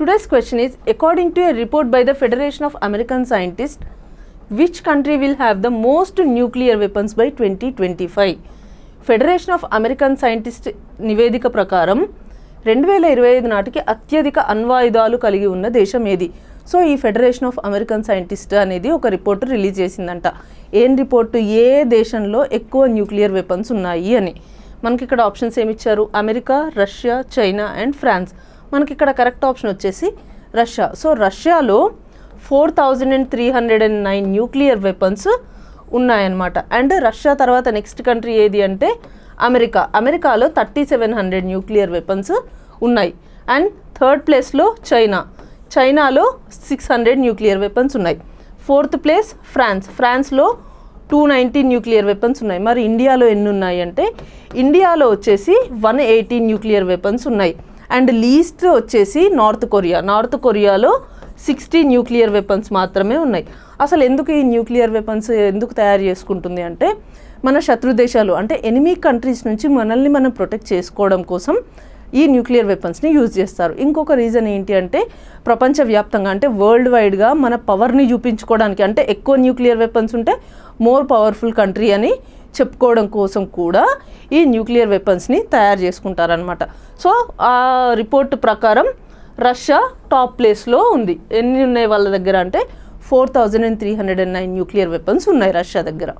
Today's question is, according to a report by the Federation of American Scientists, which country will have the most nuclear weapons by 2025? Federation of American scientist నివేదిక ప్రకారం 2025 నాటికి అత్యధిక అణ్వాయుధాలు కలిగి ఉన్న దేశం ఏది? So ఈ ఫెడరేషన్ ఆఫ్ అమెరికన్ సైంటిస్ట్ అనేది ఒక రిపోర్ట్ రిలీజ్ చేసిందంట. ఏం రిపోర్టు? ఏ దేశంలో ఎక్కువ న్యూక్లియర్ వెపన్స్ ఉన్నాయి అని. మనకి ఇక్కడ ఆప్షన్స్ ఏమి ఇచ్చారు? America, Russia, China and France. మనకి ఇక్కడ కరెక్ట్ ఆప్షన్ వచ్చేసి రష్యా. సో రష్యాలో 4309 న్యూక్లియర్ వెపన్స్ ఉన్నాయన్నమాట. అండ్ రష్యా తర్వాత నెక్స్ట్ కంట్రీ ఏది అంటే అమెరికా. అమెరికాలో 3700 న్యూక్లియర్ వెపన్స్ ఉన్నాయి. అండ్ థర్డ్ ప్లేస్లో చైనాలో 600 న్యూక్లియర్ వెపన్స్ ఉన్నాయి. ఫోర్త్ ప్లేస్ ఫ్రాన్స్లో 290 న్యూక్లియర్ వెపన్స్ ఉన్నాయి. మరి ఇండియాలో ఎన్ని ఉన్నాయి అంటే ఇండియాలో వచ్చేసి 180 న్యూక్లియర్ వెపన్స్ ఉన్నాయి. అండ్ లీస్ట్ వచ్చేసి నార్త్ కొరియాలో 60 న్యూక్లియర్ వెపన్స్ మాత్రమే ఉన్నాయి. అసలు ఎందుకు ఈ న్యూక్లియర్ వెపన్స్ ఎందుకు తయారు చేసుకుంటుంది అంటే మన శత్రు దేశాలు అంటే ఎనిమీ కంట్రీస్ నుంచి మనల్ని మనం ప్రొటెక్ట్ చేసుకోవడం కోసం ఈ న్యూక్లియర్ వెపన్స్ని యూజ్ చేస్తారు. ఇంకొక రీజన్ ఏంటి అంటే ప్రపంచవ్యాప్తంగా అంటే వరల్డ్ వైడ్గా మన పవర్ని చూపించుకోవడానికి, అంటే ఎక్కువ న్యూక్లియర్ వెపన్స్ ఉంటే మోర్ పవర్ఫుల్ కంట్రీ అని చెప్పుకోవడం కోసం కూడా ఈ న్యూక్లియర్ వెపన్స్ని తయారు చేసుకుంటారనమాట. సో ఆ రిపోర్ట్ ప్రకారం రష్యా టాప్ ప్లేస్లో ఉంది. ఎన్ని ఉన్నాయి వాళ్ళ దగ్గర అంటే 4309 న్యూక్లియర్ వెపన్స్ ఉన్నాయి రష్యా దగ్గర.